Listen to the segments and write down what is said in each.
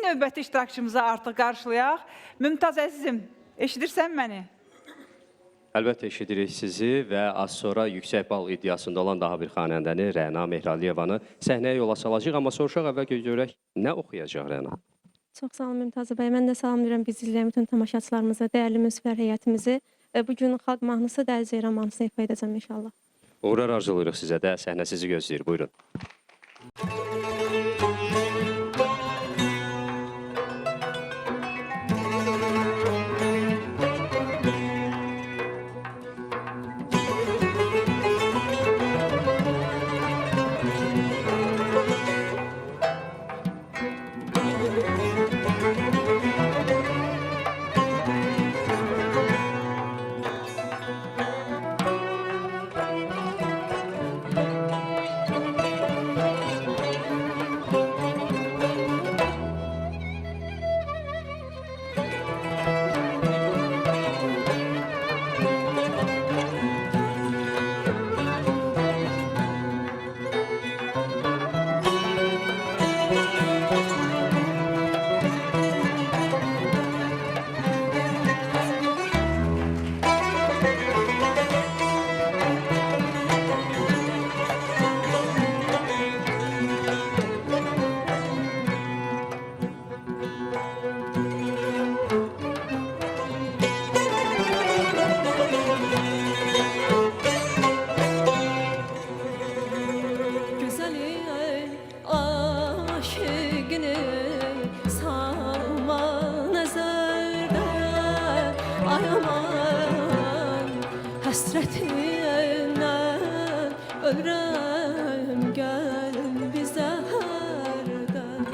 növbəti iştirakçımıza artıq qarşılayaq. Mümtaz əzizim, eşidirsən məni? Əlbəttə eşidirik sizi və az sonra yüksək bal iddiasında olan daha bir xanəndəni Rəna Mehraliyevanı səhnəyə yola salacaq. Amma soruşaq əvvəl görək nə oxuyacaq Rəna? Çox sağ olun Mümtaz bəy. Mən də salamlayıram bizi izləyən bütün tamaşaçılarımıza, dəyərli müsiflər heyətimizi. Bugün xalq mahnısı Dəli Ceyran mahnısını ifa edəcəm inşallah. Uğurlar arzulayırıq sizə də, səhnə sizi gözləyir. Buyurun. Həsrətindən ölürəm, gəl bizə hərdən.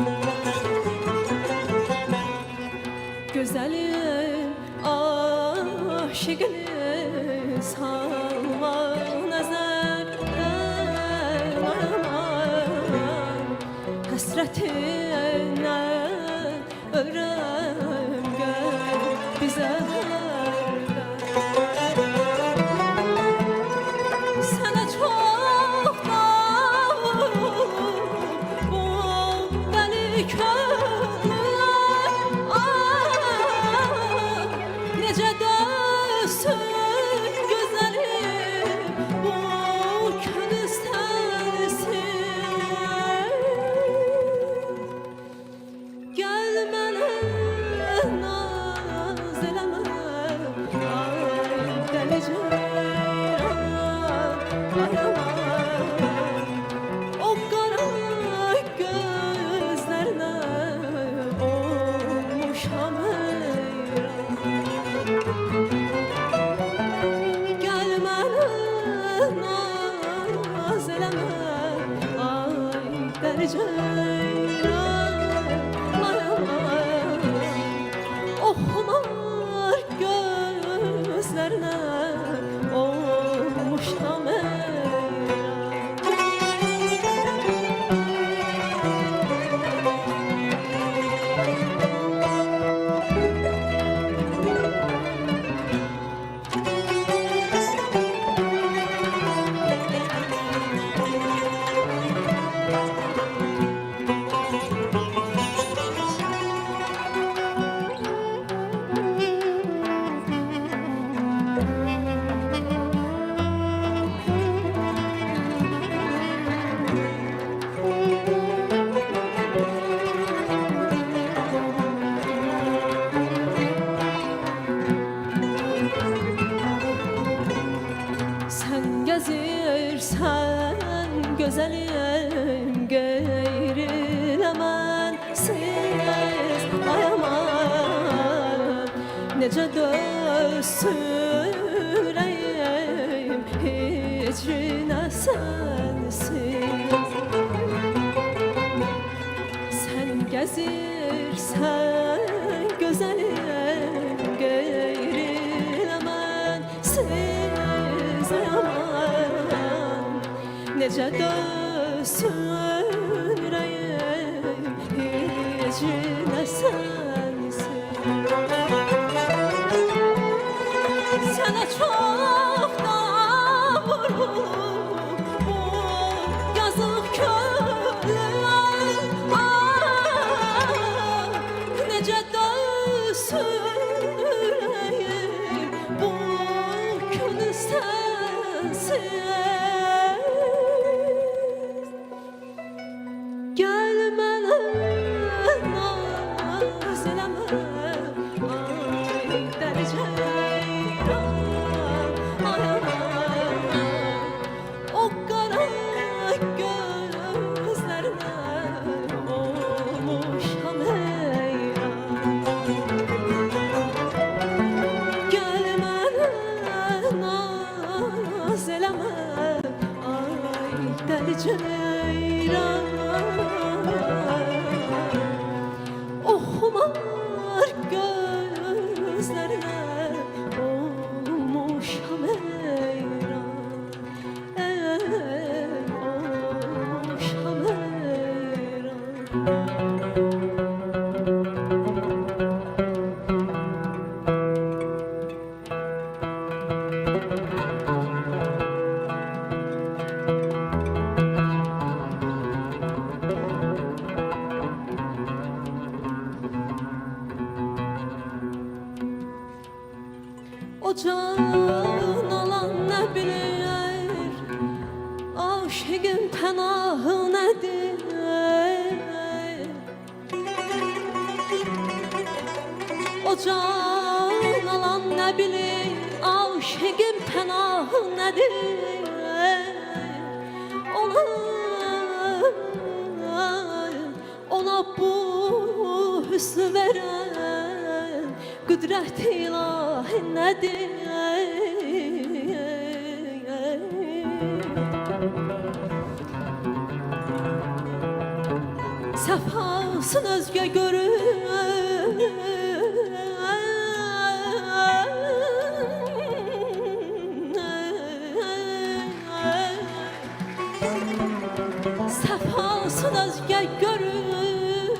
Gözəlim, aşiqini salma nəzərdən. Aman, həsrətindən ölürəm, gəl bizə hərdən. Oxumar gözlərinə olmuşam Gözəlim qeyrilə mənsiz. Ay aman, necə döysün ürəyim hicrinə sənsiz. Sən gəzirsən gözəlim qeyrilə mənsiz. Ay aman, necə döysün ürəyim hicrinə sənsiz. Sənə çox da vurub bu yazıq könlüm. O can alan nə bilir, aşığın pənahı nədir? O can alan nə bilir, aşığın pənahı nədir? Ona bu hüsnü verən qüdrət ilahi nədir? Səfasın özgə görür, səfasın özgə görür,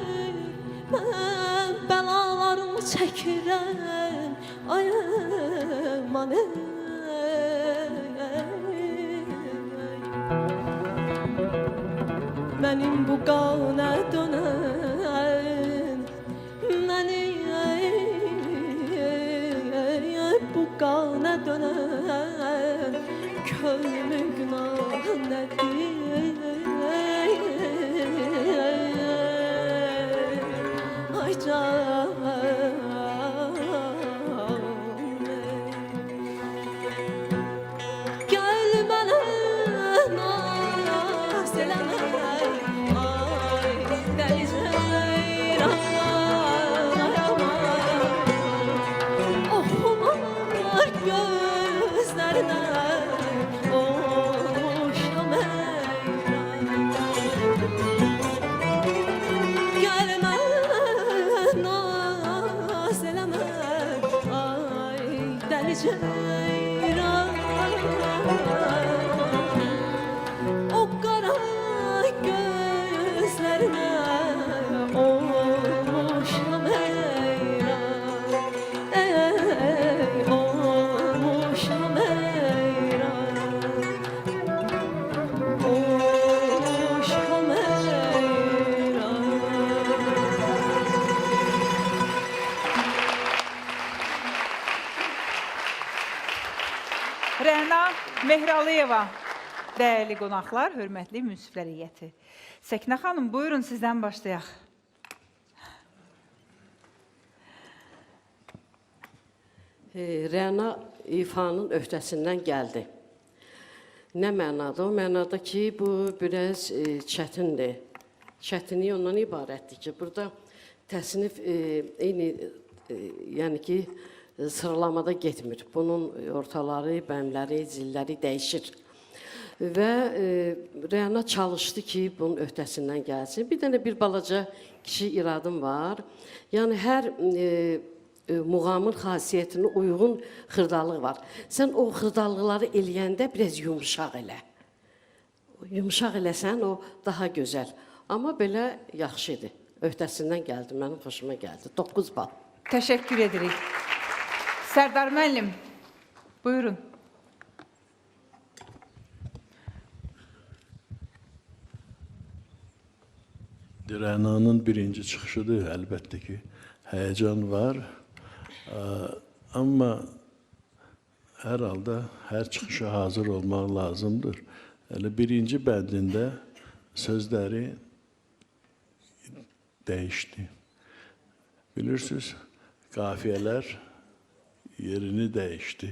mən bəlalarımı çəkirəm, ay aman mənim bu qana dönən, mənim bu qana dönən, könlümün günahı nədir? Ay canım, gel mənə naz eləmə, ay dəli ceyran, ay aman, oxumar gözlərinə, oxşam əyran. Gəlmə naz eləmə, ay dəli ceyran, o qara gözlərinə, oxşam əyran, oxşam əyran, oxşam əyran. Rəna Mehralıyeva, dəyərli qonaqlar, hörmətli münsiflər heyəti. Səkinə xanım, buyurun sizdən başlayaq. Rəna ifanın öhdəsindən gəldi. Nə mənada? O mənada ki, bu biraz çətindir. Çətinliyi ondan ibarətdir ki, burada təsnif eyni, yəni ki, sıralamada getmir. Bunun ortaları, bəmləri, zilləri dəyişir. Və Rəna çalışdı ki, bunun öhdəsindən gəlsin. Bir dənə bir balaca kişi iradım var. Yəni, hər muğamın xasiyyətinə uyğun xırdalıq var. Sən o xırdalıqları eləyəndə biraz yumuşaq elə. Yumuşaq eləsən, o daha gözəl. Amma belə yaxşıdır. Öhdəsindən gəldi, mənim xoşuma gəldi. 9 bal. Təşəkkür edirik. Sərdar müəllim, buyurun. Rənanın birinci çıxışıdır, əlbəttə ki, həyəcan var. Amma hər halda hər çıxışa hazır olmaq lazımdır. Elə birinci bəndində sözləri dəyişdi. Bilirsiniz, qafiyələr yerini dəyişdi.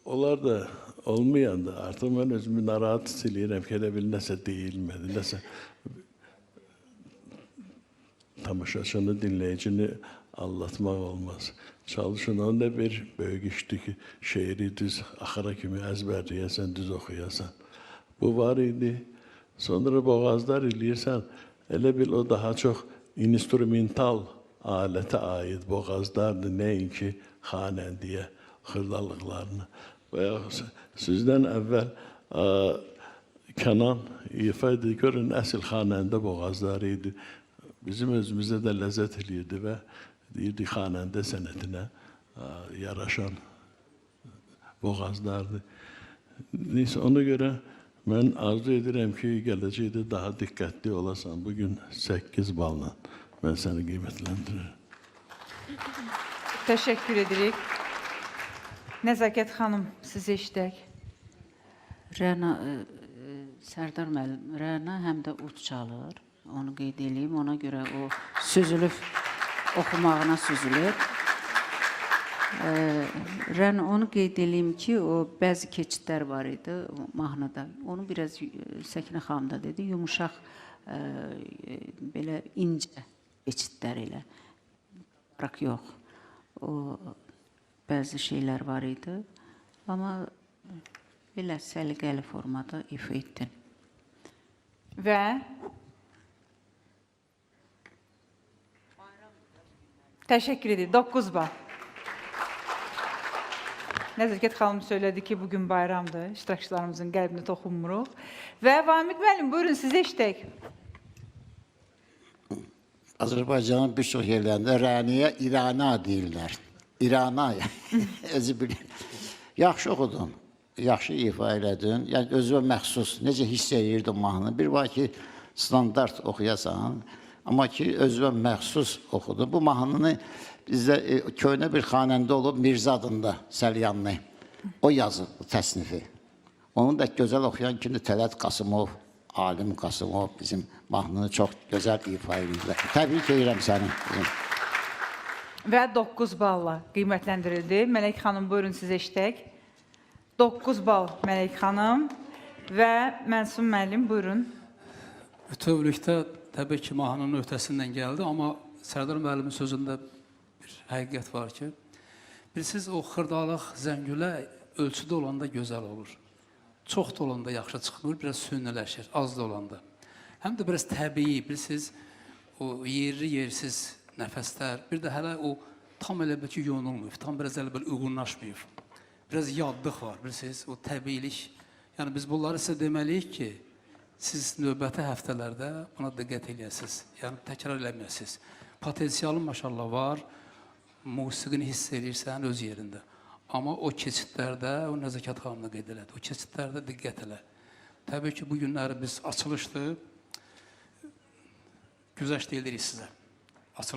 Onlar da olmayanda artıq mən özümü narahat hiss eləyirəm ki, elə bil nəsə deyilmədi, nəsə tamaşaçını, dinləyicini allatmaq olmaz. Çalışın, o da bir böyük işdir ki, şeiri düz axıra kimi əzbərləyəsən, düz oxuyasan. Bu var idi. Sonra boğazlar eləyirsən, elə bil o daha çox instrumental alətə aid boğazlardır, nəinki xanəndiyə xırdalıqlarını. Sizdən əvvəl Kənan ifa edir, görün, əsl xanəndə boğazları idi. Bizim özümüzə də ləzzət eləyirdi və deyirdi, xanəndə sənətinə yaraşan boğazlardır. Neyse, ona görə mən arzu edirəm ki, gələcəkdə daha diqqətli olasan. Bugün 8 balla mən səni qiymətləndirirəm. Təşəkkür edirik. Nəzakət xanım, sizi eşidək. Rəna, Sərdar müəllim, Rəna həm də ut çalır. Onu qeyd edeyim, ona görə o süzülüb, oxumağına süzülür. Rəna, onu qeyd edeyim ki, o bəzi keçidlər var idi mahnıda. Onu biraz Səkinə xanım da dedi, yumuşaq, belə incə keçidlər ilə. Bırak yox. O bəzi şeylər var idi. Amma belə səliqəli formada ifa etdin. Və təşəkkür edirəm. 9 bal. Nəzakət xanım söylədi ki, bugün bayramdır. İştirakçılarımızın qəlbinə toxunmuruq. Və Vamik müəllim, buyurun, sizi eşidək. Azərbaycanın bir çox yerlərində Rəniyə İrana deyirlər. İrana, özü bilir. Yaxşı oxudun, yaxşı ifa elədin. Yəni, özünə məxsus, necə hiss edirdim mahnını. Bir var ki, standart oxuyasan, amma ki, özünə məxsus oxudun. Bu mahnını bizdə köhnə bir xanəndə olub Mirzə adında, Səlyanlı. O yazıb bu təsnifi. Onu da gözəl oxuyan kimdir? Tələt Qasımov, Alim Qasımov bizim mahnını çox gözəl ifa edirlər. Təbrik edirəm səni. Və 9 balla qiymətləndirildi. Mələk xanım, buyurun, sizi eşidək. 9 bal Mələk xanım və Mənsum müəllim, buyurun. Bütövlükdə təbii ki, mahnının öhdəsindən gəldi, amma Sərdar müəllimin sözündə bir həqiqət var ki, bilirsiniz, o xırdalıq, zəngülə ölçüdə olanda gözəl olur. Çox da olanda yaxşı çıxmır, biraz sünnüləşir, az da olanda. Həm də biraz təbii, bilirsiniz, o yerli, yersiz nəfəslər, bir də hələ o tam elə ki, yonulmuyub, tam biraz elə uyğunlaşmayıb. Biraz yadlıq var, bilirsiniz, o təbiilik. Yəni, biz bunları sizə deməliyik ki, siz növbəti həftələrdə buna diqqət eləyəsiniz, yəni təkrar eləməyəsiniz. Potensialın maşallah var, musiqini hiss edirsən öz yerində. Amma o keçidlərdə, o Nəzakət xanımla qeyd elədi, o keçidlərdə diqqət elə. Təbii ki, bu günləri biz açılışdır, güzəşt edirik sizə.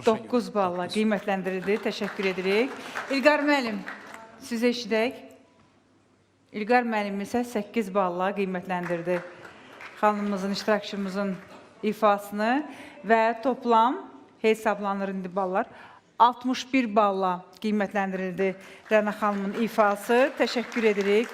9 balla qiymətləndirildi, təşəkkür edirik. İlqar müəllim, sizi eşidək. İlqar müəllim isə 8 balla qiymətləndirdi xanımımızın, iştirakçımızın ifasını və toplam hesablanır indi ballar. 61 balla qiymətləndirildi Rəna xanımın ifası. Təşəkkür edirik.